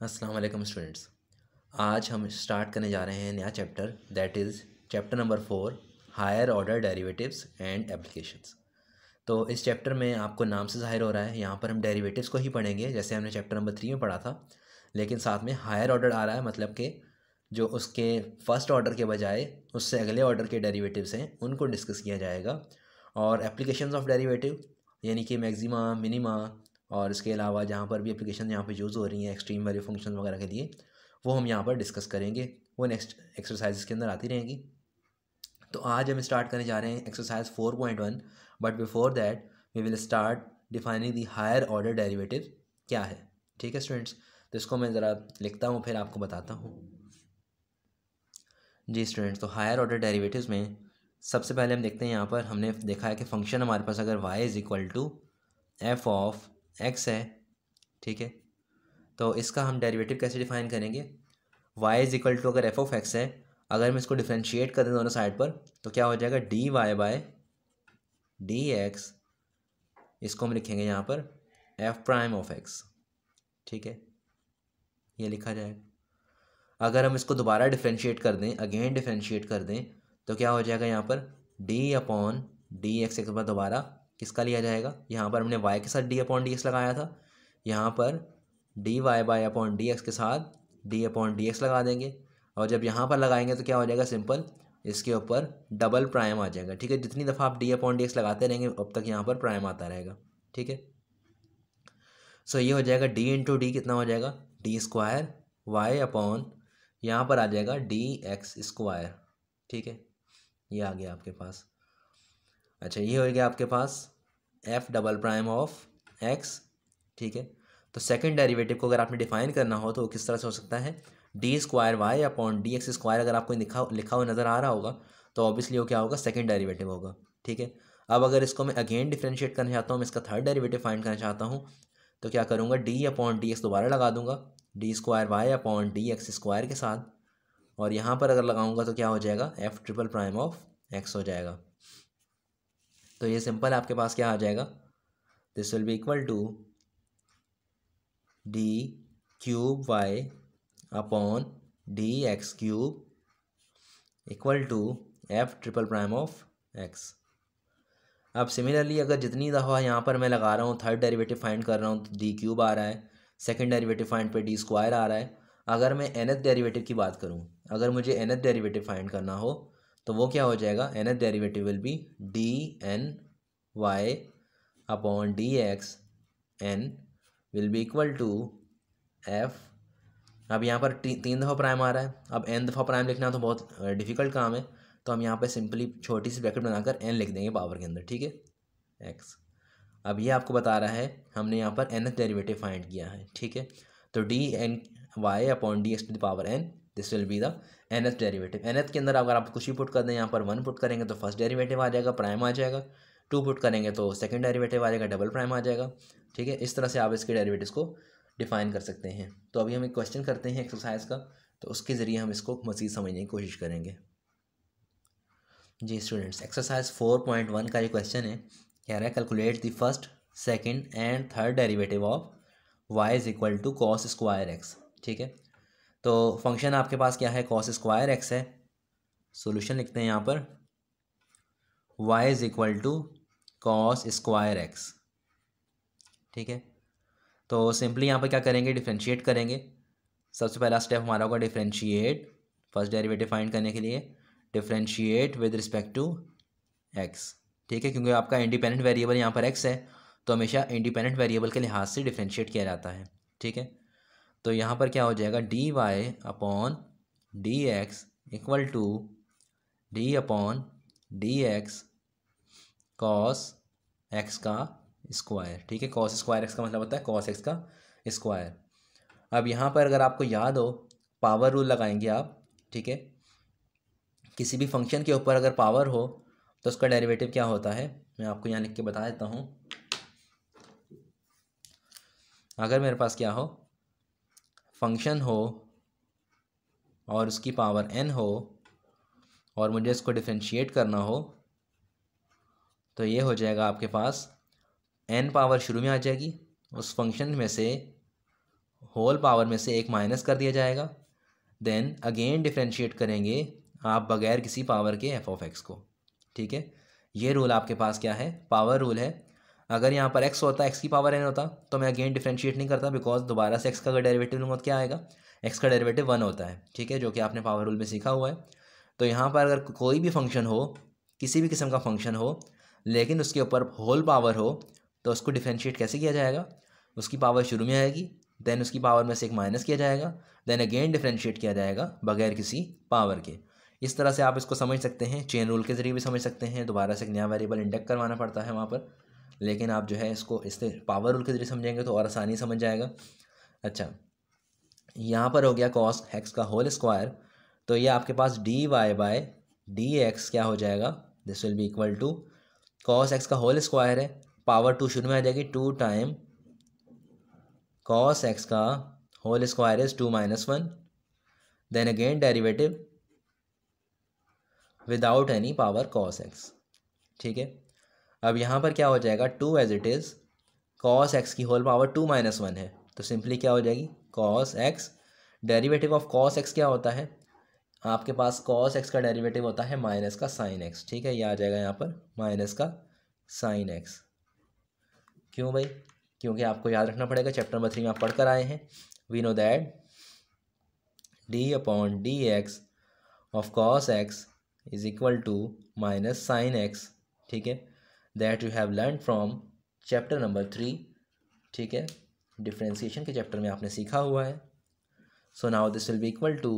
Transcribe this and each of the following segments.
अस्सलाम वालेकुम स्टूडेंट्स। आज हम स्टार्ट करने जा रहे हैं नया chapter, that is chapter number 4, higher order derivatives and applications. तो इस चैप्टर में आपको नाम से ज़ाहिर हो रहा है, यहाँ पर हम डेरिवेटिव्स को ही पढ़ेंगे जैसे हमने चैप्टर नंबर 3 में पढ़ा था, लेकिन साथ में हायर ऑर्डर आ रहा है, मतलब कि जो उसके फर्स्ट ऑर्डर के बजाय उससे अगले ऑर्डर के डेरिवेटिव्स हैं उनको डिस्कस किया जाएगा। और एप्लीकेशंस ऑफ डेरिवेटिव यानी कि मैक्सिमा, मिनिमा और इसके अलावा जहाँ पर भी एप्लीकेशन यहाँ पे यूज़ हो रही हैं एक्सट्रीम वैल्यू फंक्शन वगैरह के लिए, वो हम यहाँ पर डिस्कस करेंगे। वो नेक्स्ट एक्सरसाइज के अंदर आती रहेंगी। तो आज हम स्टार्ट करने जा रहे हैं exercise 4.1, but before that we will start defining the higher order derivative क्या है। ठीक है स्टूडेंट्स, तो इसको मैं ज़रा लिखता हूँ फिर आपको बताता हूँ। जी स्टूडेंट्स, तो हायर ऑर्डर डेरिवेटिव्स में सबसे पहले हम देखते हैं, यहाँ पर हमने देखा है कि फंक्शन हमारे पास अगर y is equal to F of X है, ठीक है, तो इसका हम डेरिवेटिव कैसे डिफाइन करेंगे। y इज़ इक्वल टू अगर एफ ऑफ एक्स है, अगर मैं इसको डिफ्रेंशिएट कर दें दोनों साइड पर तो क्या हो जाएगा, D Y by D X. इसको हम लिखेंगे यहाँ पर एफ प्राइम ऑफ एक्स, ठीक है, ये लिखा जाएगा। अगर हम इसको दोबारा डिफ्रेंशिएट कर दें, अगेन डिफ्रेंशिएट कर दें, तो क्या हो जाएगा यहाँ पर डी अपॉन डी एक्स के बाद दोबारा किसका लिया जाएगा, यहाँ पर हमने y के साथ डी अपॉन डी एक्स लगाया था, यहाँ पर d y by upon d x के साथ डी अपॉन डी एक्स लगा देंगे। और जब यहाँ पर लगाएंगे तो क्या हो जाएगा, सिंपल इसके ऊपर डबल प्राइम आ जाएगा। ठीक है, जितनी दफ़ा आप डी अपॉन डी एक्स लगाते रहेंगे अब तक यहाँ पर प्राइम आता रहेगा। ठीक है, सो ये हो जाएगा डी इंटू डी, कितना हो जाएगा, डी स्क्वायर वाई अपॉन यहाँ पर आ जाएगा डी एक्स स्क्वायर। ठीक है, ये आ गया आपके पास। अच्छा, ये हो गया आपके पास f double prime of x. ठीक है, तो सेकंड डेरिवेटिव को अगर आपने डिफाइन करना हो तो किस तरह से हो सकता है, d square y upon d x square. अगर आपको लिखा हुआ नज़र आ रहा होगा तो ऑब्वियसली वो क्या होगा, सेकंड डेरिवेटिव होगा। ठीक है, अब अगर इसको मैं अगेन डिफ्रेंशिएट करना चाहता हूँ, मैं इसका थर्ड डेरिवेटिव फाइंड करना चाहता हूँ, तो क्या करूँगा, डी अपॉन डी एक्स दोबारा लगा दूंगा, d square y upon d x square के साथ, और यहाँ पर अगर लगाऊंगा तो क्या हो जाएगा, F triple prime of x हो जाएगा। तो ये सिंपल आपके पास क्या आ जाएगा, this will be equal to d cube y upon d x cube equal to f triple prime of x. अब सिमिलरली अगर जितनी दफ़ा यहाँ पर मैं लगा रहा हूँ, थर्ड डेरिवेटिव फाइंड कर रहा हूँ तो डी क्यूब आ रहा है, सेकंड डेरिवेटिव फाइंड पे डी स्क्वायर आ रहा है। अगर मैं nth डेरिवेटिव की बात करूँ, अगर मुझे nth डेरिवेटिव फाइंड करना हो तो वो क्या हो जाएगा, nth derivative will be d n y upon d x n will be equal to f. अब यहाँ पर तीन दफ़ा प्राइम आ रहा है, अब n दफ़ा प्राइम लिखना तो बहुत डिफ़िकल्ट काम है, तो हम यहाँ पे सिंपली छोटी सी ब्रैकेट बनाकर n लिख देंगे पावर के अंदर। ठीक है, x। अब ये आपको बता रहा है हमने यहाँ पर nth डेरिवेटिव फाइंड किया है। ठीक है, तो d n y upon d x to the power n, this will be the nth derivative. nth के अंदर अगर आप कुछ ही पुट कर दें, यहाँ पर 1 पुट करेंगे तो फर्स्ट डेरिवेटिव आ जाएगा, प्राइम आ जाएगा, 2 पुट करेंगे तो सेकंड डेरिवेटिव आ जाएगा, डबल प्राइम आ जाएगा। ठीक है, इस तरह से आप इसके डेरिवेटिव्स को डिफाइन कर सकते हैं। तो अभी हम एक क्वेश्चन करते हैं एक्सरसाइज का, तो उसके ज़रिए हम इसको मज़ीद समझने की कोशिश करेंगे। जी स्टूडेंट्स, एक्सरसाइज 4.1 का ये क्वेश्चन है, कह रहा है calculate the first, second and third derivative of y is equal to cos square x. ठीक है, तो फंक्शन आपके पास क्या है, कॉस स्क्वायर एक्स है। सॉल्यूशन लिखते हैं यहाँ पर y is equal to cos square x. ठीक है, तो सिंपली यहाँ पर क्या करेंगे, डिफ्रेंशिएट करेंगे। सबसे पहला स्टेप हमारा होगा डिफ्रेंशिएट, फर्स्ट डेरिवेटिव फाइंड करने के लिए differentiate with respect to x. ठीक है, क्योंकि आपका इंडिपेंडेंट वेरिएबल यहाँ पर एक्स है, तो हमेशा इंडिपेंडेंट वेरिएबल के लिहाज से डिफ्रेंशिएट किया जाता है। ठीक है, तो यहाँ पर क्या हो जाएगा, D y upon d x equal to d upon d x cos x का स्क्वायर। ठीक है, कॉस स्क्वायर एक्स का मतलब होता है कॉस एक्स का स्क्वायर। अब यहाँ पर अगर आपको याद हो, पावर रूल लगाएंगे आप। ठीक है, किसी भी फंक्शन के ऊपर अगर पावर हो तो उसका डेरिवेटिव क्या होता है, मैं आपको यहाँ लिख के बता देता हूँ। अगर मेरे पास क्या हो, फंक्शन हो और उसकी पावर n हो और मुझे इसको डिफ्रेंशिएट करना हो, तो ये हो जाएगा आपके पास n पावर शुरू में आ जाएगी, उस फंक्शन में से होल पावर में से एक माइनस कर दिया जाएगा, देन अगेन डिफ्रेंशिएट करेंगे आप बगैर किसी पावर के एफ ऑफ एक्स को। ठीक है, ये रूल आपके पास क्या है, पावर रूल है। अगर यहाँ पर x होता, x की पावर n होता, तो मैं अगेन डिफ्रेंशिएट नहीं करता, बिकॉज दोबारा से x का अगर डेरिवेटिव लूँगा तो क्या आएगा, x का डेरिवेटिव 1 होता है। ठीक है, जो कि आपने पावर रूल में सीखा हुआ है। तो यहाँ पर अगर कोई भी फंक्शन हो, किसी भी किस्म का फंक्शन हो, लेकिन उसके ऊपर होल पावर हो, तो उसको डिफ्रेंशिएट कैसे किया जाएगा, उसकी पावर शुरू में आएगी, देन उसकी पावर में से एक माइनस किया जाएगा, देन अगेन डिफ्रेंशिएट किया जाएगा बगैर किसी पावर के। इस तरह से आप इसको समझ सकते हैं, चेन रूल के ज़रिए भी समझ सकते हैं, दोबारा से एक नया वेरिएबल इंडेक्ट करवाना पड़ता है वहाँ पर, लेकिन आप जो है इसको इससे पावर रूल के ज़रिए समझेंगे तो और आसानी समझ जाएगा। अच्छा, यहाँ पर हो गया कॉस एक्स का होल स्क्वायर, तो ये आपके पास d Y by D x क्या हो जाएगा, this will be equal to cos x का होल स्क्वायर है, पावर 2 शुरू में आ जाएगी, 2 टाइम कॉस एक्स का whole square is 2 - 1, then again derivative without any power cos x. ठीक है, अब यहाँ पर क्या हो जाएगा, 2 as it is, cos x की होल पावर 2 - 1 है, तो सिंपली क्या हो जाएगी, cos x, derivative of cos x क्या होता है आपके पास, कॉस एक्स का डेरिवेटिव होता है माइनस का साइन एक्स। ठीक है, ये आ जाएगा यहाँ पर माइनस का साइन एक्स। क्यों भाई, क्योंकि आपको याद रखना पड़ेगा, चैप्टर नंबर 3 में आप पढ़ कर आए हैं, we know that d upon d x of cos x is equal to minus sine x. ठीक है, that you have learn from chapter number 3। ठीक है, डिफ्रेंसिएशन के चैप्टर में आपने सीखा हुआ है। So now this will be equal to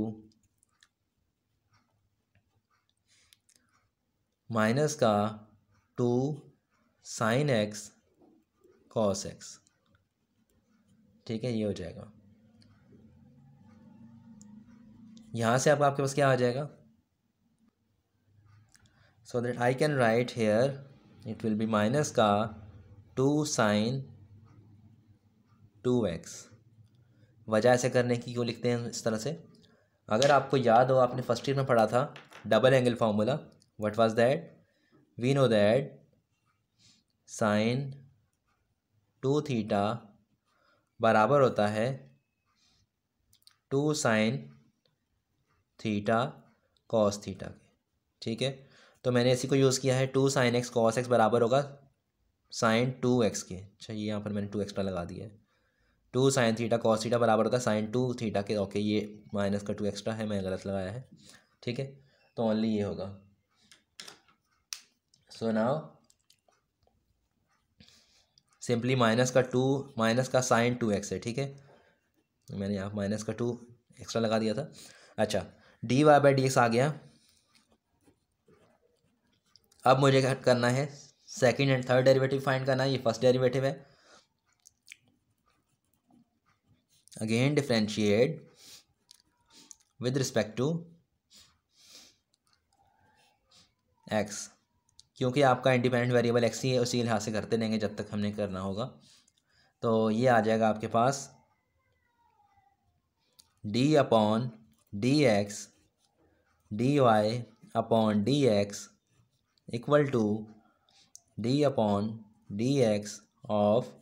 minus का 2 साइन एक्स कॉस एक्स। ठीक है, ये हो जाएगा, यहाँ से अब आपके पास क्या आ जाएगा, so that I can write here it will be minus का 2 साइन 2x। वजह ऐसे करने की क्यों लिखते हैं इस तरह से, अगर आपको याद हो, आपने फर्स्ट ईयर में पढ़ा था double angle formula, what was that, we know that sine 2 theta बराबर होता है 2 साइन थीटा कॉस थीटा के। ठीक है, तो मैंने इसी को यूज़ किया है, 2 साइन एक्स कॉस एक्स बराबर होगा साइन 2x के। अच्छा, ये यहाँ पर मैंने 2 एक्स्ट्रा लगा दिया है, 2 साइन थीटा कॉस थीटा बराबर होता है साइन 2 थीटा के। ओके, ये माइनस का 2 एक्स्ट्रा है, मैं गलत लगाया है। ठीक है, तो ओनली ये होगा। सो नाउ सिंपली माइनस का साइन 2x है। ठीक है, मैंने यहाँ माइनस का 2 एक्स्ट्रा लगा दिया था। अच्छा, d y by d x आ गया। अब मुझे क्या करना है, second and third derivative find करना है। ये फर्स्ट डेरिवेटिव है, again differentiate with respect to x, क्योंकि आपका इंडिपेंडेंट वेरिएबल एक्स ही है, उसी लिहाज से करते रहेंगे जब तक हमने करना होगा। तो ये आ जाएगा आपके पास d upon d x d y upon d x equal to d upon d x of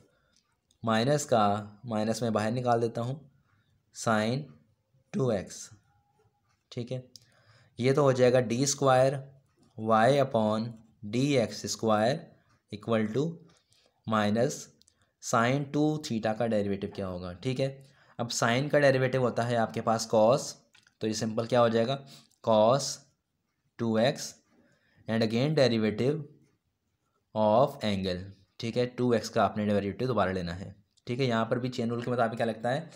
minus का, माइनस में बाहर निकाल देता हूँ, साइन 2x। ठीक है, ये तो हो जाएगा d square y upon d x square equal to minus sine 2 theta का डेरिवेटिव क्या होगा। ठीक है, अब साइन का डेरिवेटिव होता है आपके पास कॉस, तो ये सिंपल क्या हो जाएगा, cos 2x and again derivative of angle. ठीक है, 2x का आपने डेरिवेटिव दोबारा लेना है। ठीक है, यहाँ पर भी चेन रूल के मुताबिक क्या लगता है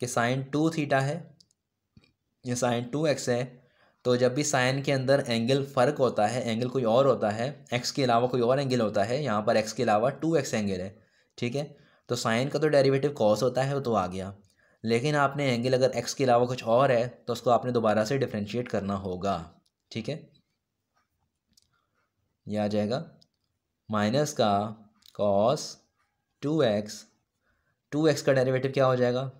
कि साइन 2 थीटा है, ये साइन 2x है, तो जब भी साइन के अंदर एंगल फ़र्क होता है, एंगल कोई और होता है, x के अलावा कोई और एंगल होता है, यहाँ पर x के अलावा 2x एंगल है। ठीक है, तो साइन का तो डेरिवेटिव कॉस होता है, वो तो आ गया, लेकिन आपने एंगल अगर x के अलावा कुछ और है तो उसको आपने दोबारा से डिफ्रेंशिएट करना होगा। ठीक है, यह आ जाएगा माइनस का कॉस 2x का डेरिवेटिव क्या हो जाएगा,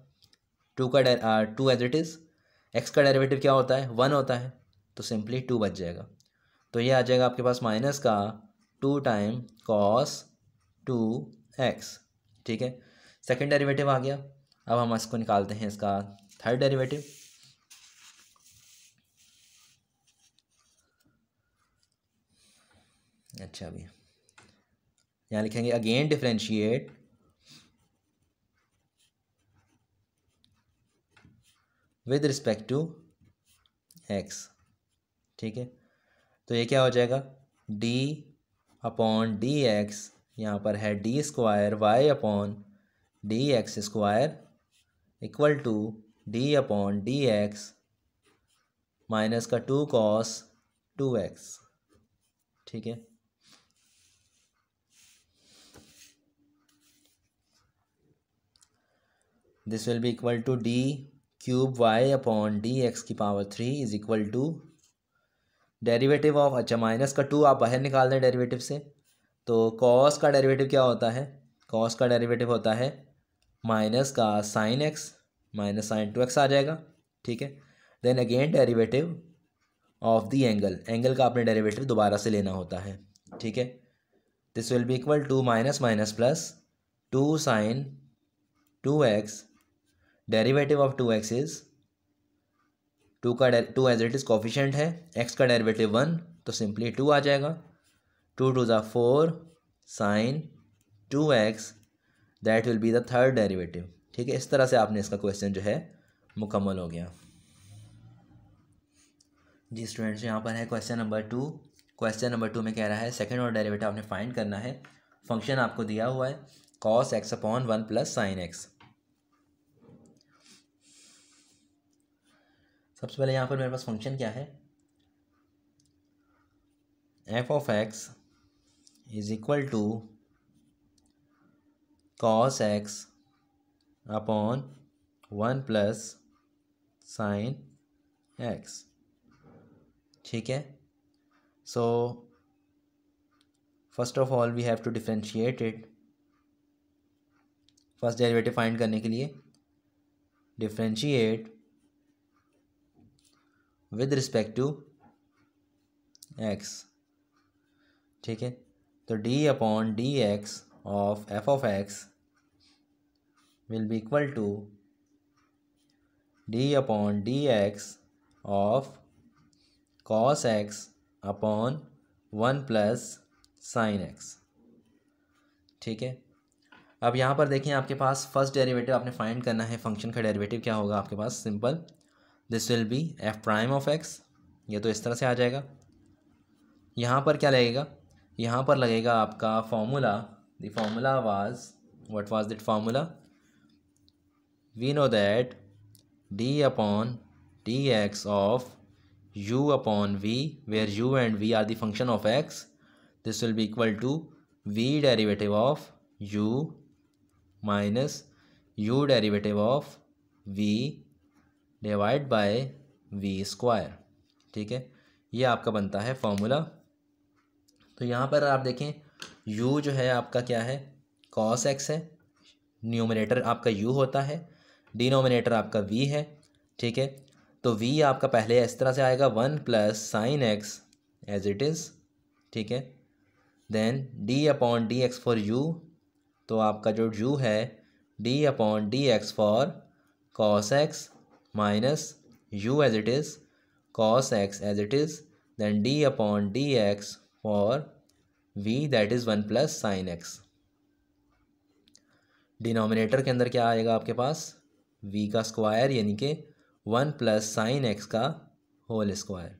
2 एज इट इज़, x का डेरिवेटिव क्या होता है, 1 होता है, तो सिंपली 2 बच जाएगा। तो ये आ जाएगा आपके पास माइनस का 2 टाइम कॉस 2x। ठीक है, सेकेंड डेरिवेटिव आ गया। अब हम इसको निकालते हैं, इसका थर्ड डेरिवेटिव। अच्छा, अभी यहाँ लिखेंगे again differentiate with respect to x. ठीक है, तो ये क्या हो जाएगा, डी अपॉन डी एक्स, यहाँ पर है d square y upon d x square equal to d upon d x minus का 2 cos 2x। ठीक है, this will be equal to d cube y upon d x की power 3 is equal to derivative of, अच्छा minus का 2 आप बाहर निकाल दें डेरिवेटिव से, तो कॉस का डेरिवेटिव क्या होता है, कॉस का डेरिवेटिव होता है माइनस का sine x minus sine 2x आ जाएगा। ठीक है, then again derivative of the angle, angle का आपने डेरिवेटिव दोबारा से लेना होता है। ठीक है, this will be equal to minus minus plus 2 sin 2x, derivative of 2x is 2 का 2 एज इट इज़ कोफिशेंट है, x का डेरिवेटिव 1 तो सिंपली 2 आ जाएगा, 2 2 ज़ा 4 sin 2x, that will be the third derivative. ठीक है, इस तरह से आपने इसका क्वेश्चन जो है मुकम्मल हो गया। जी स्टूडेंट्स, यहाँ पर है क्वेश्चन नंबर 2। क्वेश्चन नंबर 2 में कह रहा है सेकंड ऑर्डर डेरिवेटिव आपने फाइंड करना है। फंक्शन आपको दिया हुआ है cos x upon 1 plus sine x. सबसे पहले यहाँ पर मेरे पास फंक्शन क्या है, f of x is equal to cos x upon 1 plus sine x. ठीक है, so first of all we have to differentiate it. First derivative find करने के लिए differentiate with respect to x. ठीक है, तो d upon d x of f of x will be equal to d upon d x of cos x upon 1 plus sine x. ठीक है, अब यहाँ पर देखें आपके पास फर्स्ट डेरिवेटिव आपने फाइंड करना है, फंक्शन का डेरिवेटिव क्या होगा आपके पास, simple, this will be f prime of x, ये तो इस तरह से आ जाएगा। यहाँ पर क्या लगेगा, यहाँ पर लगेगा आपका formula, the formula was, what was that formula, we know that d upon d x of u upon v, where u and v are the function of x, this will be equal to v derivative of u minus u derivative of v divided by v square। ठीक है, ये आपका बनता है formula. तो यहाँ पर आप देखें u जो है आपका क्या है, cos x है, न्यूमरेटर आपका u होता है, डिनोमिनेटर आपका v है। ठीक है, तो v आपका पहले इस तरह से आएगा 1 plus sine x as it is. ठीक है, then d upon d x for u, तो आपका जो u है d upon d x for cos x minus u as it is cos x as it is, then d upon d x for v that is 1 plus sine x. Denominator के अंदर क्या आएगा आपके पास, v का square यानी कि 1 plus sine x का whole square.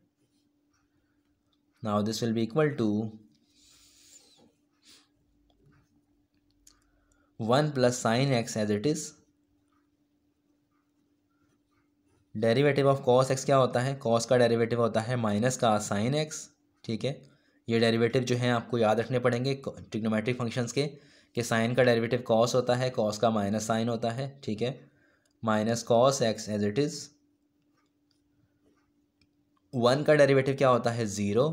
Now this will be equal to 1 plus sine x as it is, derivative of cos x क्या होता है, कॉस का डेरिवेटिव होता है माइनस का साइन एक्स। ठीक है, ये डेरिवेटिव जो हैं आपको याद रखने पड़ेंगे ट्रिग्नोमेट्रिक फंक्शंस के, कि साइन का डेरिवेटिव कॉस होता है, कॉस का माइनस साइन होता है। ठीक है, minus cos x as it is, 1 का डेरिवेटिव क्या होता है 0,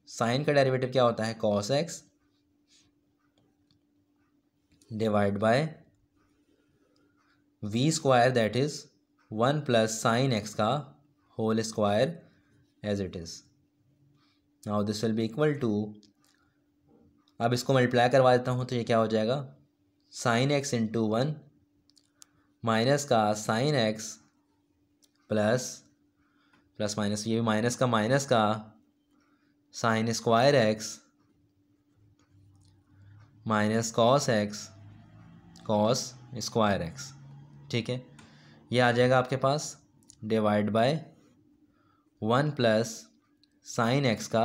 साइन का डेरिवेटिव क्या होता है cos x, divide by v square that is 1 plus sine x का whole square as it is. Now this will be equal to, अब इसको मल्टीप्लाई करवा देता हूँ तो ये क्या हो जाएगा, साइन एक्स इंटू 1 माइनस का sine x plus plus minus, ये भी माइनस का sine square x minus cos x cos square x. ठीक है, ये आ जाएगा आपके पास divide by 1 plus sine x का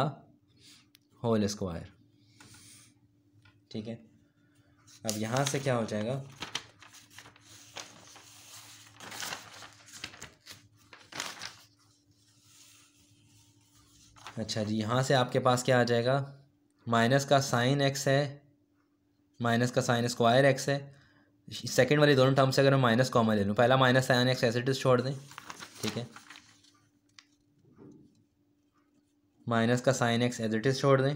होल स्क्वायर। ठीक है, अब यहाँ से क्या हो जाएगा, अच्छा जी, यहाँ से आपके पास क्या आ जाएगा, माइनस का साइन एक्स है माइनस का साइन स्क्वायर एक्स है। सेकंड वाली दोनों टर्म से अगर मैं माइनस कॉमन ले लूँ, पहला minus sine x as it is छोड़ दें। ठीक है, माइनस का sine x as it is छोड़ दें,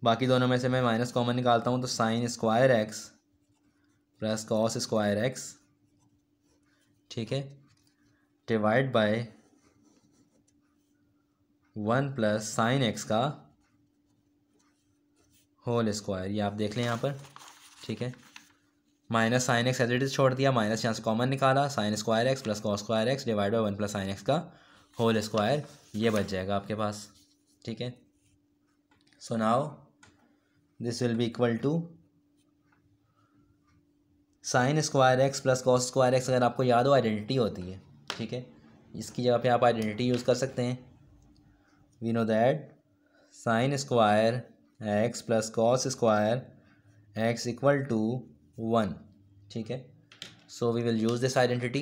बाकी दोनों में से मैं माइनस कॉमन निकालता हूँ तो sine square x plus cos square x. ठीक है, divide by 1 plus sine x का होल स्क्वायर, ये आप देख लें यहाँ पर। ठीक है, minus sine x as it is छोड़ दिया, माइनस यहाँ से कॉमन निकाला, sine square x plus cos square x divide by 1 plus sine x का होल स्क्वायर, ये बच जाएगा आपके पास। ठीक है, so now this will be equal to sine square x plus cos square x. अगर आपको याद हो आइडेंटिटी होती है, ठीक है, इसकी जगह पे आप आइडेंटिटी यूज़ कर सकते हैं। We know that sine square x plus cos square x equal to 1। ठीक है, so we will use this identity,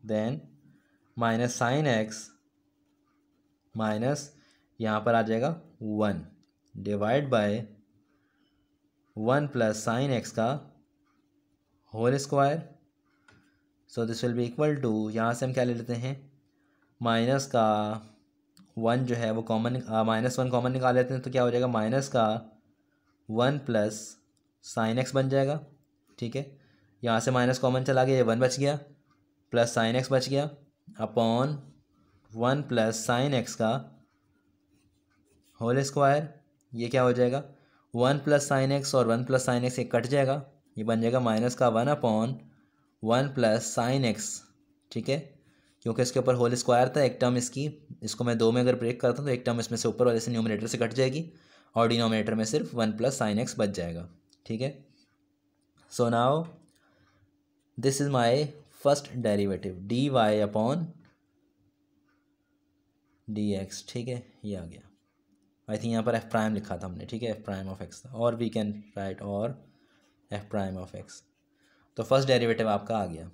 then minus sine x minus यहाँ पर आ जाएगा 1 divide by 1 plus sine x का whole square. So this will be equal to, यहाँ से हम क्या ले लेते हैं, माइनस का 1 जो है वो कॉमन, -1 कॉमन निकाल लेते हैं तो क्या हो जाएगा, माइनस का 1 प्लस साइन एक्स बन जाएगा। ठीक है, यहाँ से माइनस कॉमन चला गया, ये 1 बच गया, प्लस साइन एक्स बच गया अपॉन 1 प्लस साइन एक्स का होल स्क्वायर। ये क्या हो जाएगा, 1 प्लस साइन एक्स और 1 प्लस साइन एक्स एक कट जाएगा, ये बन जाएगा माइनस का 1 अपॉन 1 प्लस साइन एक्स। ठीक है, क्योंकि इसके ऊपर होल स्क्वायर था, एक टर्म इसको मैं 2 में अगर ब्रेक करता हूँ तो एक टर्म इसमें से ऊपर वाले से न्यूमरेटर से कट जाएगी और डिनोमिनेटर में सिर्फ 1 प्लस साइन एक्स बच जाएगा। ठीक है, so now this is my first derivative d y upon d x. ठीक है, ये आ गया, आई थिंक यहाँ पर एफ प्राइम लिखा था हमने। ठीक है, एफ प्राइम ऑफ एक्स था, और वी कैन राइट और एफ प्राइम ऑफ एक्स। तो फर्स्ट डेरिवेटिव आपका आ गया।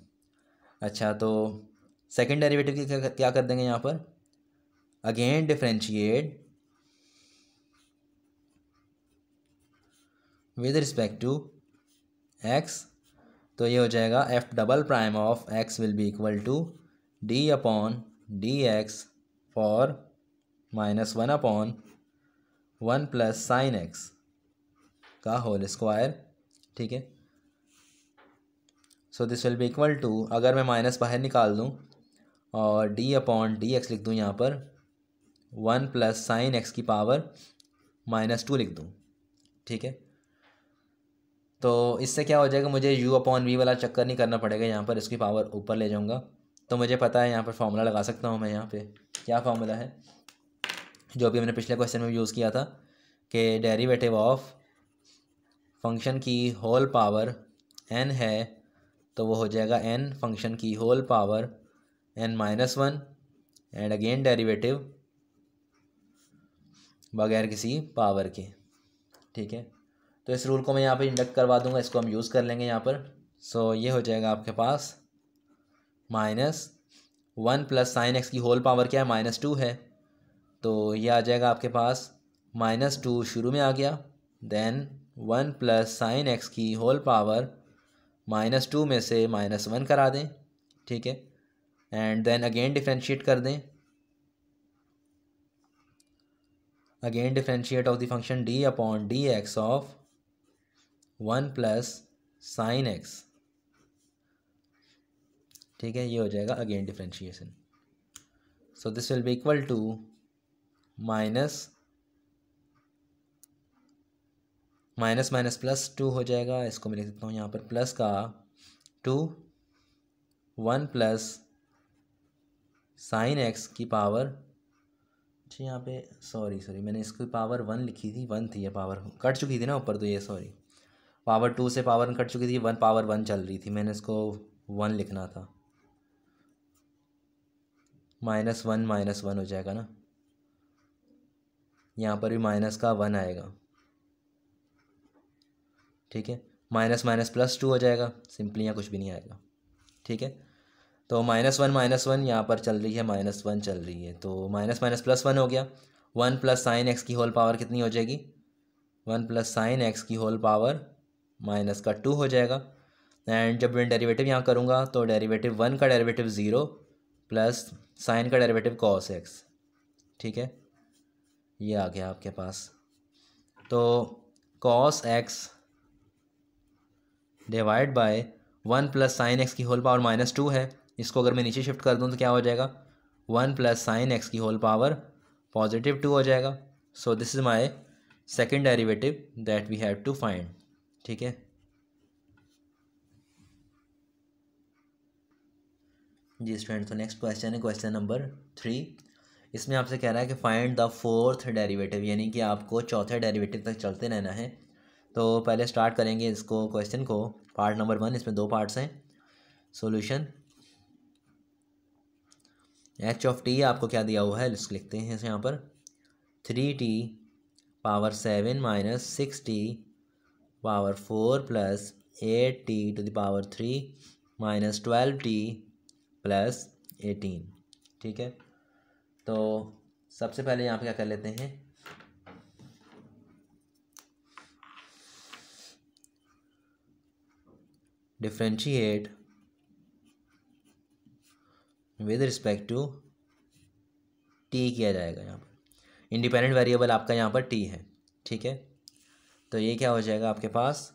अच्छा, तो सेकंड डेरिवेटिव की क्या कर देंगे यहाँ पर, again differentiate with respect to x. तो ये हो जाएगा f double prime of x will be equal to d upon d x for -1 upon 1 plus sine x का होल स्क्वायर। ठीक है, so this will be equal to, अगर मैं minus बाहर निकाल दूँ और डी अपॉन डी एक्स लिख दूँ यहाँ पर, 1 प्लस साइन एक्स की पावर -2 लिख दूँ। ठीक है, तो इससे क्या हो जाएगा, मुझे u अपॉन वी वाला चक्कर नहीं करना पड़ेगा, यहाँ पर इसकी पावर ऊपर ले जाऊँगा। तो मुझे पता है यहाँ पर फॉर्मूला लगा सकता हूँ मैं। यहाँ पे क्या फार्मूला है, जो भी मैंने पिछले क्वेश्चन में यूज़ किया था, कि डेरिवेटिव ऑफ फंक्शन की होल पावर n है, तो वो हो जाएगा n फंक्शन की whole power n-1 and again derivative बगैर किसी पावर के। ठीक है, तो इस रूल को मैं यहाँ पे इंडक्ट करवा दूंगा, इसको हम यूज़ कर लेंगे यहाँ पर। सो ये हो जाएगा आपके पास -1 प्लस साइन एक्स की होल पावर क्या है, -2 है, तो ये आ जाएगा आपके पास -2 शुरू में आ गया, देन 1 प्लस साइन एक्स की होल पावर -2 में से -1 करा दें। ठीक है, एंड देन अगेन डिफ्रेंशिएट कर दें, again differentiate of the function d upon d x of 1 plus sine x. ठीक है, ये हो जाएगा again differentiation. So this will be equal to minus plus 2 हो जाएगा, इसको मैं लिख देता हूँ यहाँ पर, प्लस का टू 1 प्लस साइन एक्स की पावर, अच्छा यहाँ पे सॉरी मैंने इसकी पावर 1 लिखी थी, 1 थी, ये पावर कट चुकी थी ना ऊपर, तो ये सॉरी पावर 2 से पावर 1 कट चुकी थी, 1 पावर 1 चल रही थी, मैंने इसको 1 लिखना था। -1 हो जाएगा ना, यहाँ पर भी माइनस का 1 आएगा, ठीक है। माइनस माइनस प्लस 2 हो जाएगा, सिंपली यहाँ कुछ भी नहीं आएगा, ठीक है। तो -1 यहाँ पर चल रही है, -1 चल रही है, तो माइनस माइनस प्लस 1 हो गया। 1 प्लस साइन एक्स की होल पावर कितनी हो जाएगी, 1 प्लस साइन एक्स की होल पावर माइनस का 2 हो जाएगा। एंड जब मैं डेरिवेटिव यहाँ करूँगा तो डेरिवेटिव 1 का डेरिवेटिव 0 प्लस साइन का डेरिवेटिव कॉस एक्स, ठीक है, ये आ गया आपके पास। तो cos x divide by 1 plus sine x की होल पावर -2 है, इसको अगर मैं नीचे शिफ्ट कर दूँ तो क्या हो जाएगा, 1 प्लस साइन एक्स की होल पावर +2 हो जाएगा। So this is my second derivative that we have to find, ठीक है जी स्टूडेंट। तो नेक्स्ट क्वेश्चन है क्वेश्चन नंबर 3। इसमें आपसे कह रहा है कि फाइंड द फोर्थ डेरिवेटिव, यानी कि आपको चौथे डेरिवेटिव तक चलते रहना है। तो पहले स्टार्ट करेंगे इसको, क्वेश्चन को, पार्ट नंबर 1, इसमें 2 पार्ट्स हैं। सॉल्यूशन एच ऑफ टी आपको क्या दिया हुआ है, लिखते हैं यहाँ पर 3t power 7 minus 6t power 4 plus 8t to the power 3 minus 12t plus 18, ठीक है। तो सबसे पहले यहाँ पे क्या कर लेते हैं, differentiate with respect to t किया जाएगा। यहाँ पर इंडिपेंडेंट वेरिएबल आपका यहाँ पर टी है, ठीक है। तो ये क्या हो जाएगा आपके पास,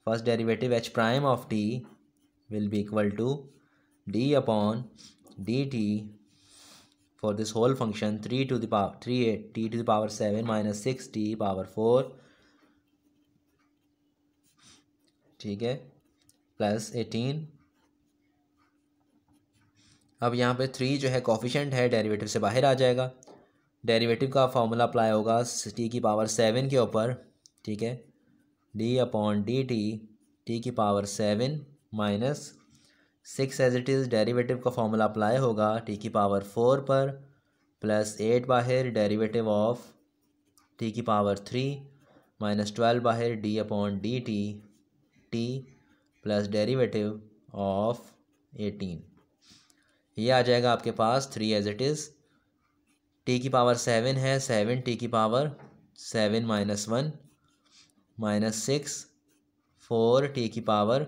first derivative h prime of t will be equal to d upon d t for this whole function 3 to the power 3 t to the power 7 minus 6 t power 4, ठीक है, प्लस 18। अब यहाँ पे 3 जो है कॉफिशेंट है, डेरिवेटिव से बाहर आ जाएगा। डेरिवेटिव का फॉर्मूला अप्लाई होगा टी की पावर 7 के ऊपर, ठीक है, d upon d t t की power 7 minus 6 as it is, derivative का फॉर्मूला अप्लाई होगा टी की पावर 4 पर, प्लस 8 बाहर, डेरिवेटिव ऑफ टी की पावर 3 माइनस 12 बाहर, d upon d t t plus derivative of 18, ये आ जाएगा आपके पास 3 एज इट इज़। टी की पावर 7 है, 7 टी की पावर 7 माइनस 1 माइनस 6, 4 टी की पावर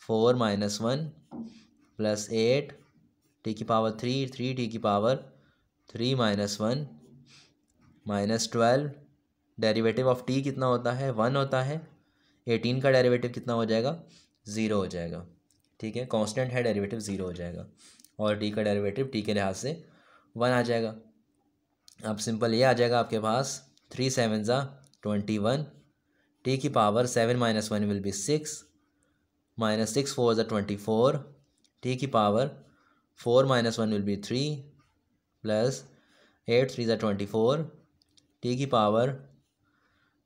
4 माइनस 1 प्लस 8 टी की पावर 3 टी की power 3 minus 1 minus 12, derivative of T कितना होता है, 1 होता है। 18 का डेरिवेटिव कितना हो जाएगा, 0 हो जाएगा, ठीक है, कांस्टेंट है, डेरिवेटिव 0 हो जाएगा, और टी का डेरिवेटिव टी के लिहाज से 1 आ जाएगा। अब सिंपल ये आ जाएगा आपके पास 3 7 21, टी की power 7 minus 1 will be 6 minus 6 4 24, t की power 4 minus 1 will be 3 plus 8 3 24, t की power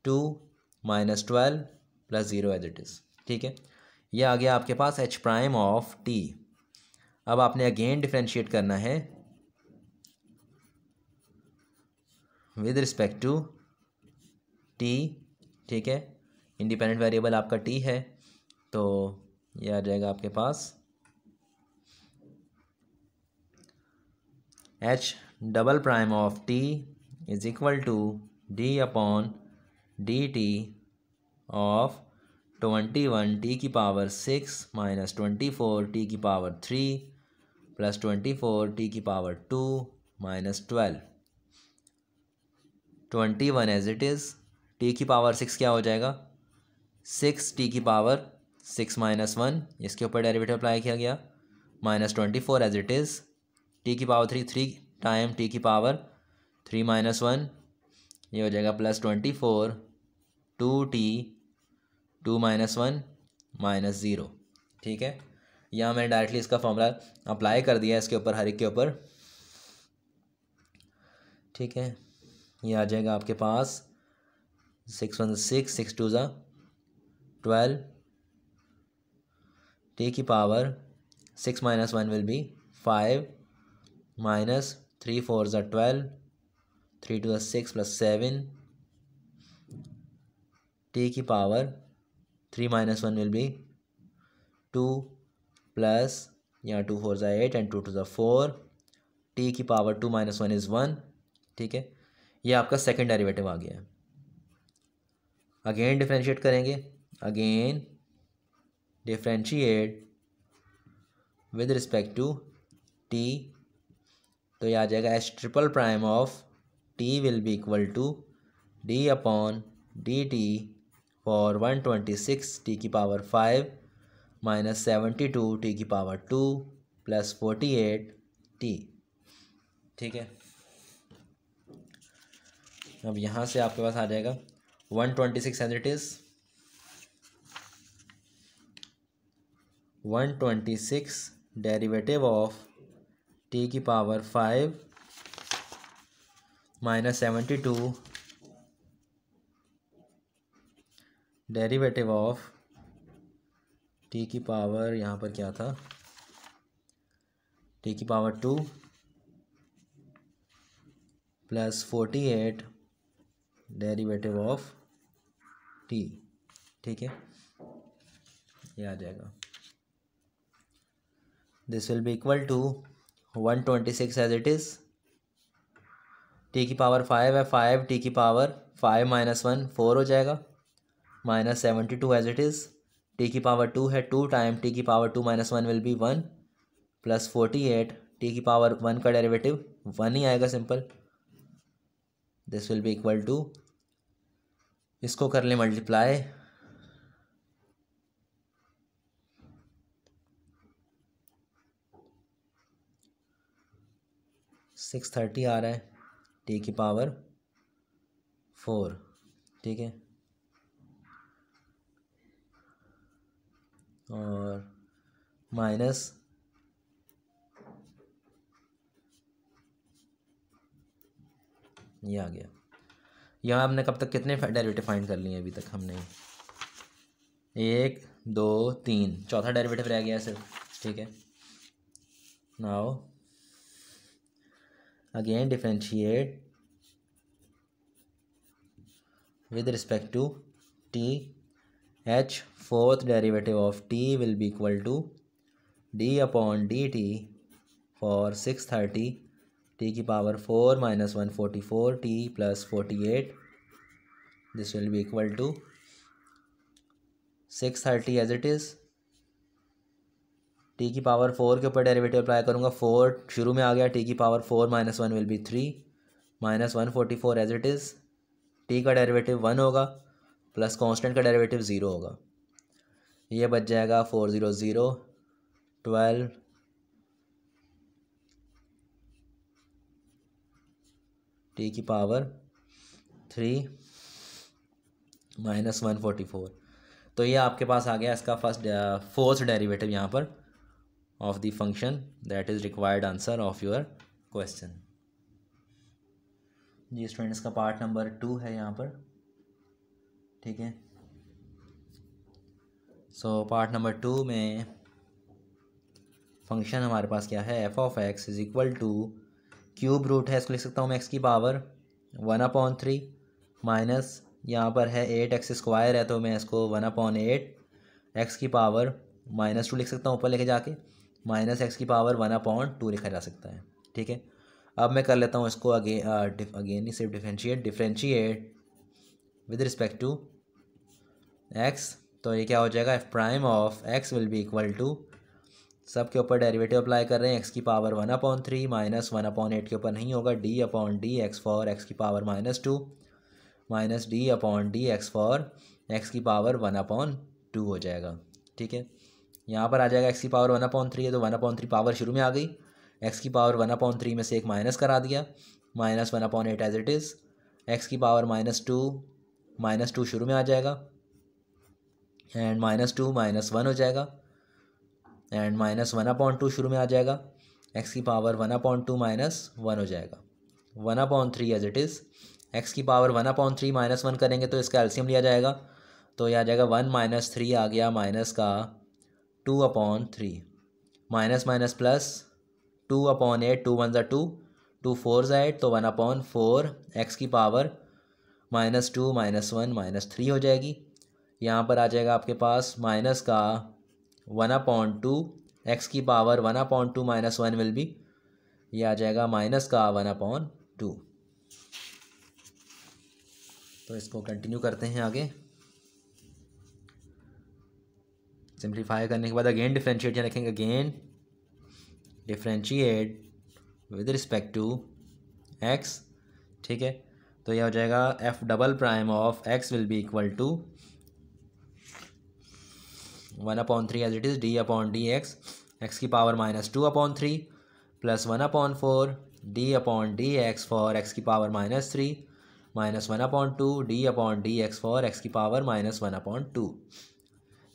2 minus 12 plus 0 as it is, ठीक है। ये आ गया आपके पास एच प्राइम ऑफ टी। अब आपने अगेन डिफ्रेंशिएट करना है विद रिस्पेक्ट टू टी, ठीक है, इंडिपेंडेंट वेरिएबल आपका टी है, तो ये आ जाएगा आपके पास h double prime of t is equal to d upon d t of 21 t की पावर 6 माइनस 24 टी की पावर 3 प्लस 24 टी की power 2 minus 12, 21 as it is, t की पावर 6 क्या हो जाएगा, 6 टी की पावर 6 माइनस 1, इसके ऊपर डेरिवेटिव अप्लाई किया गया, minus 24 as it is, t की पावर 3 टाइम टी की पावर 3 माइनस 1, ये हो जाएगा प्लस 24 2t 2 माइनस 1 माइनस 0, ठीक है, यहाँ मैंने डायरेक्टली इसका फॉर्मूला अप्लाई कर दिया इसके ऊपर, हर एक के ऊपर। ठीक है, ये आ जाएगा आपके पास 6 1 6, 6 2 12, टी की power 6 - 1 will B 5, minus 3 4 12, 3 2 6 + 7, T की पावर 3 - 1 विल बी 2 प्लस यहाँ 2 4 8 एंड 2 2 4, टी की पावर 2 - 1 इज़ 1। ठीक है, ये आपका सेकंड डेरिवेटिव आ गया है। अगेन डिफ्रेंशिएट करेंगे, again differentiate with respect to t, तो ये आ जाएगा h triple prime of t will be equal to d upon d t for 126 t की पावर 5 माइनस 72 टी की पावर 2 प्लस 48 टी। ठीक है, अब यहाँ से आपके पास आ जाएगा 126 as it is, 126 derivative of t की power 5 minus 72 derivative of t की पावर, यहाँ पर क्या था, टी की power 2 plus 48 derivative of t. ठीक है, ये आ जाएगा, this will be equal to 126 as it is, t की पावर 5 है, 5 टी की पावर 5 - 1 4 हो जाएगा, minus 72 as it is, t की पावर 2 है, 2 टाइम टी की power 2 - 1 will be 1 plus 48, t की पावर 1 का डेरिवेटिव 1 ही आएगा simple, this will be equal to, इसको कर लें मल्टीप्लाई, सिक्स 30 आ रहा है, टी की पावर 4। ठीक है, और माइनस ये आ गया। यहाँ हमने कब तक कितने डेरिवेटिव फाइंड कर लिए अभी तक? हमने 1 2 3, चौथा डेरिवेटिव रह गया सिर्फ। ठीक है, now again differentiate with respect to t, h fourth derivative of t will be equal to d upon dt for 630 t की power 4 minus 144 t plus 48, this will be equal to 630 as it is, t की power 4 के ऊपर derivative apply करूँगा, 4 शुरू में आ गया, t की power 4 - 1 will be 3 minus 144 as it is, T का डेरिवेटिव 1 होगा प्लस कांस्टेंट का डेरिवेटिव 0 होगा, ये बच जाएगा 4 0 0 12 टी की पावर 3 माइनस 144। तो ये आपके पास आ गया इसका फोर्थ डेरिवेटिव यहाँ पर of the function, that is required answer of your question. जी स्टूडेंट्स, का पार्ट नंबर 2 है यहाँ पर। ठीक है, सो पार्ट नंबर 2 में फंक्शन हमारे पास क्या है, f of x is equal to cube root है, इसको लिख सकता हूँ मैं एक्स की पावर 1/3 माइनस यहाँ पर है 8x स्क्वायर है, तो मैं इसको 1/8 एक्स की पावर -2 लिख सकता हूँ ऊपर लेके जाके, माइनस एक्स की पावर 1/2 लिखा जा सकता है। ठीक है, अब मैं कर लेता हूँ इसको अगेन ही सिर्फ differentiate with respect to x, तो ये क्या हो जाएगा, f prime of x will be equal to, सब के ऊपर डेरिवेटिव अप्लाई कर रहे हैं, एक्स की पावर 1/3 माइनस 1/8 के ऊपर नहीं होगा, d upon d x for x की power -2 minus d upon d x for x की पावर 1/2 हो जाएगा। ठीक है, यहाँ पर आ जाएगा एक्स की पावर 1/3 है, तो 1/3 पावर शुरू में आ गई, एक्स की पावर 1/3 में से एक माइनस करा दिया, minus 1/8 as it is, x की पावर -2 शुरू में आ जाएगा एंड -2 - 1 हो जाएगा, एंड माइनस 1/2 शुरू में आ जाएगा, एक्स की पावर 1/2 माइनस 1 हो जाएगा, 1/3 एज इट इज़। एक्स की पावर 1/3 माइनस 1 करेंगे तो इसका एलसीएम लिया जाएगा, तो यह आ जाएगा 1 - 3 आ गया माइनस का 2/3, माइनस माइनस प्लस 2/8, 2 1 2, 2 4 8, तो 1/4 एक्स की पावर -2 -1 -3 हो जाएगी। यहाँ पर आ जाएगा आपके पास माइनस का 1/2 एक्स की पावर 1/2 -1 विल बी, ये आ जाएगा माइनस का 1/2। तो इसको कंटिन्यू करते हैं आगे। सिंप्लीफाई करने के बाद अगेन डिफ्रेंशिएट यहाँ रखेंगे, again differentiate with respect to x, ठीक है। तो यह हो जाएगा f double prime of x will be equal to 1/3 as it is d/dx, x की power -2/3 plus 1/4 d/dx for x की power -3 minus 1/2 d/dx for x की पावर -1/2।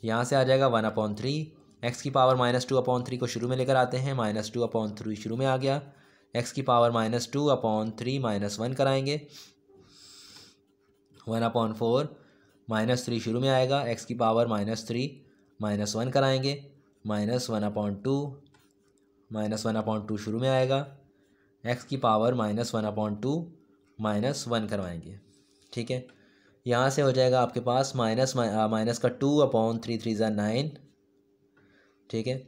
यहाँ से आ जाएगा 1/3, एक्स की पावर -2/3 को शुरू में लेकर आते हैं, -2/3 शुरू में आ गया, एक्स की पावर -2/3 -1 कराएंगे, 1/4 -3 शुरू में आएगा, एक्स की पावर -3 -1 कराएंगे, -1/2 -1/2 शुरू में आएगा, एक्स की पावर -1/2 -1 करवाएंगे, ठीक है। यहाँ से हो जाएगा आपके पास माइनस का 2/3 3 = 9, ठीक है।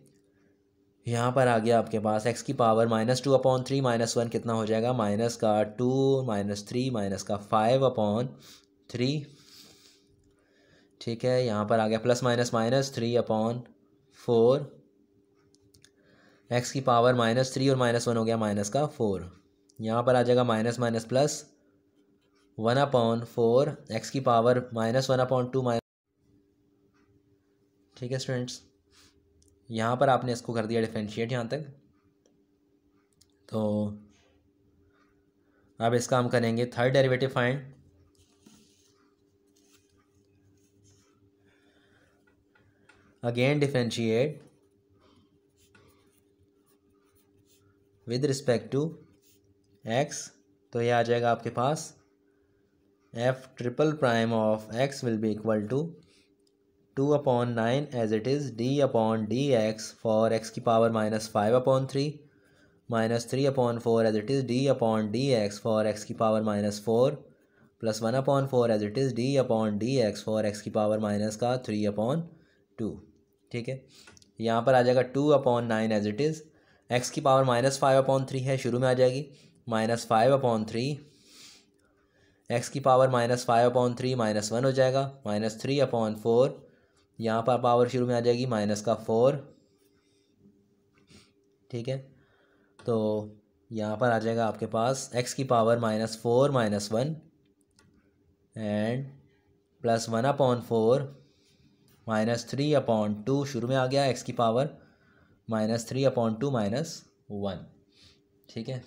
यहाँ पर आ गया आपके पास एक्स की पावर -2/3 -1 कितना हो जाएगा, माइनस का 2 -3 माइनस का 5/3, ठीक है। यहाँ पर आ गया प्लस माइनस -3/4, एक्स की पावर -3 और -1 हो गया माइनस का 4। यहाँ पर आ जाएगा माइनस माइनस प्लस 1/4 एक्स की पावर -1/2 ठीक है स्टूडेंट्स। यहाँ पर आपने इसको कर दिया डिफरेंशिएट यहाँ तक। तो अब इसका हम करेंगे third derivative find. Again differentiate with respect to x, तो ये आ जाएगा आपके पास f triple prime of x will be equal to 2/9 as it is d/dx for x की power -5/3 -3/4 as it is d/dx for x की power -4 plus 1/4 as it is d/dx for x की power -3/2, ठीक है। यहाँ पर आ जाएगा 2/9 as it is, x की पावर -5/3 है, शुरू में आ जाएगी, -5/3 एक्स की पावर -5/3 -1 हो जाएगा, -3/4 यहाँ पर पावर शुरू में आ जाएगी -4, ठीक है। तो यहाँ पर आ जाएगा आपके पास एक्स की पावर -4 -1 एंड प्लस 1/4 -3/2 शुरू में आ गया, एक्स की पावर -3/2 -1, ठीक है।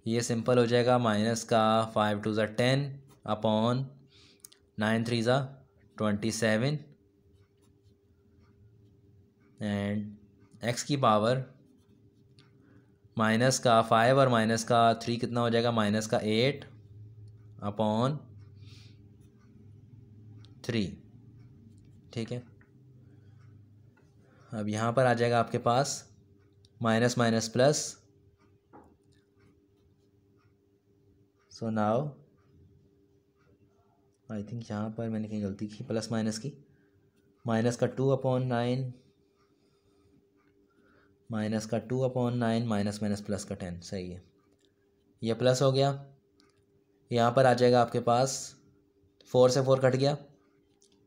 ये सिंपल हो जाएगा, माइनस का 5 2 = 10 अपॉन 9 3 = 27 एंड एक्स की पावर माइनस का 5 और माइनस का 3 कितना हो जाएगा, माइनस का 8 अपॉन 3, ठीक है। अब यहाँ पर आ जाएगा आपके पास minus minus plus, so now I think यहाँ पर मैंने कहीं गलती की, प्लस माइनस की, माइनस का 2/9 माइनस का 2/9 माइनस माइनस प्लस का 10, सही है। यह प्लस हो गया, यहाँ पर आ जाएगा आपके पास 4 से 4 कट गया,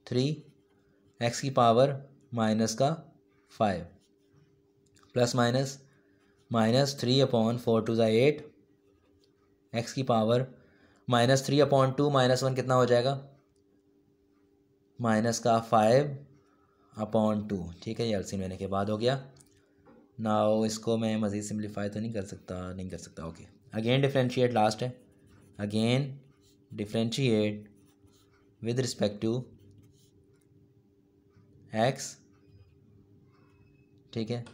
3 एक्स की पावर माइनस का 5 प्लस माइनस -3/4 2 = 8 एक्स की पावर -3/2 -1 कितना हो जाएगा, माइनस का 5/2, ठीक है। ये एलसीएम लेने के बाद हो गया। नाउ इसको मैं मज़ीद सिंप्लीफाई तो नहीं कर सकता, ओके। अगेन डिफरेंशिएट लास्ट है, again differentiate with respect to x ठीक है,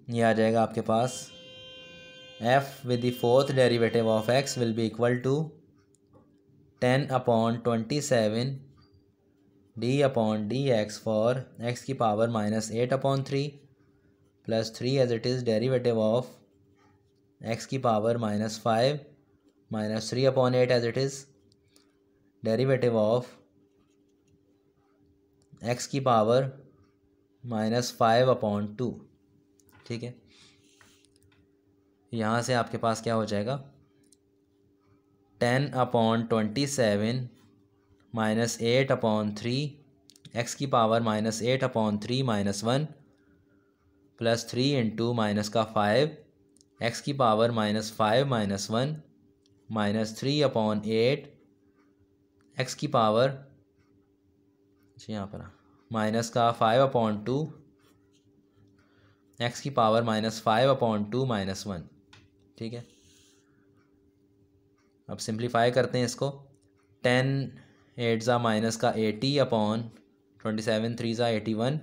ये आ जाएगा आपके पास f with the fourth derivative of x will be equal to 10/27 d upon dx for x की power -8/3 plus 3 as it is derivative of x की power -5 minus 3/8 as it is derivative of x की power -5/2। ठीक है, यहाँ से आपके पास क्या हो जाएगा 10/27 -8/3 x की पावर -8/3 -1 प्लस 3 इंटू माइनस का 5 x की पावर -5 -1 -3/8 x की पावर यहाँ पर माइनस का 5/2 x की पावर -5/2 -1। ठीक है, अब सिंप्लीफाई करते हैं इसको। 10 8 ज़ा माइनस का 80/27 3 ज़ा 81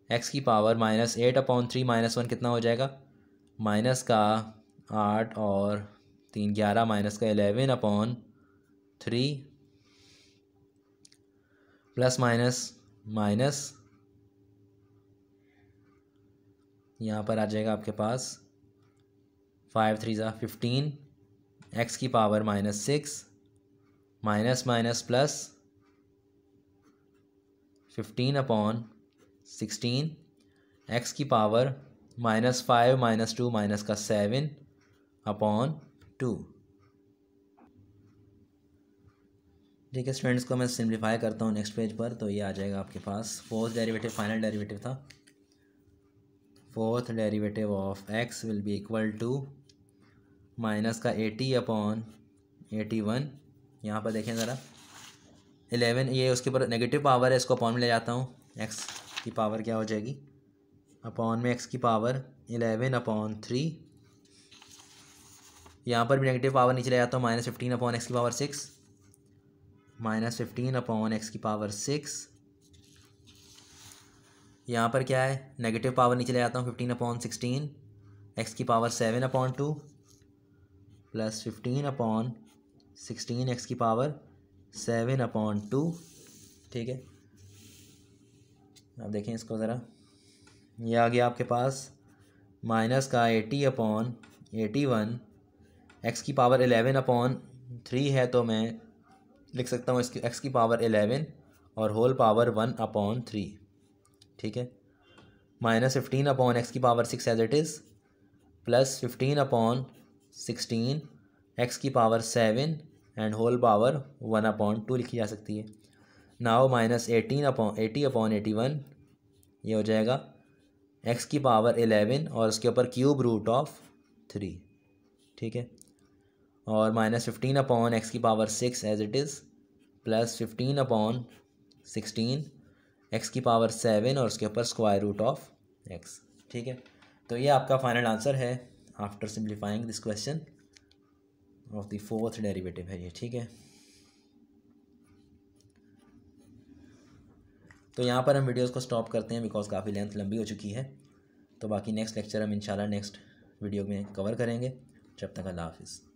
x की पावर -8/3 -1 कितना हो जाएगा माइनस का 8 और 3 11 माइनस का 11/3 प्लस माइनस यहाँ पर आ जाएगा आपके पास 5 3 ज़ा 15 x की पावर -6 माइनस प्लस 15/16 x की पावर -5 -2 माइनस का 7/2। ठीक है स्टूडेंट्स, को मैं सिंप्लीफाई करता हूँ नेक्स्ट पेज पर। तो ये आ जाएगा आपके पास फोर्थ डेरिवेटिव, फाइनल डेरिवेटिव था। Fourth derivative of x will be equal to minus का 80/81। यहाँ पर देखें ज़रा 11, ये उसके ऊपर नेगेटिव पावर है, इसको अपॉन में ले जाता हूँ। x की पावर क्या हो जाएगी अपॉन में x की पावर 11/3। यहाँ पर भी नेगेटिव पावर नीचे ले जाता हूँ -15/x की पावर 6 -15/x की पावर 6। यहाँ पर क्या है नेगेटिव पावर नीचे ले जाता हूँ 15/16 x की पावर 7/2 प्लस 15/16 x की पावर 7/2। ठीक है, अब देखें इसको ज़रा, ये आ गया आपके पास माइनस का 80/81 x की पावर 11/3 है, तो मैं लिख सकता हूँ इसकी x की पावर 11 और होल पावर 1/3। ठीक है, -15/x की power 6 as it is plus 15/16 x की पावर 7 एंड होल पावर 1/2 लिखी जा सकती है। नाउ -80/81 ये हो जाएगा x की पावर 11 और उसके ऊपर क्यूब रूट ऑफ 3। ठीक है, और -15/x की power 6 as it is plus 15/16 x की पावर 7 और उसके ऊपर स्क्वायर रूट ऑफ x। ठीक है, तो ये आपका फाइनल आंसर है after simplifying this question of the fourth derivative है ये। ठीक है, तो यहाँ पर हम वीडियोस को स्टॉप करते हैं बिकॉज काफ़ी लेंथ लंबी हो चुकी है। तो बाकी नेक्स्ट लेक्चर हम इंशाल्लाह नेक्स्ट वीडियो में कवर करेंगे। जब तक अल्लाह हाफिज़।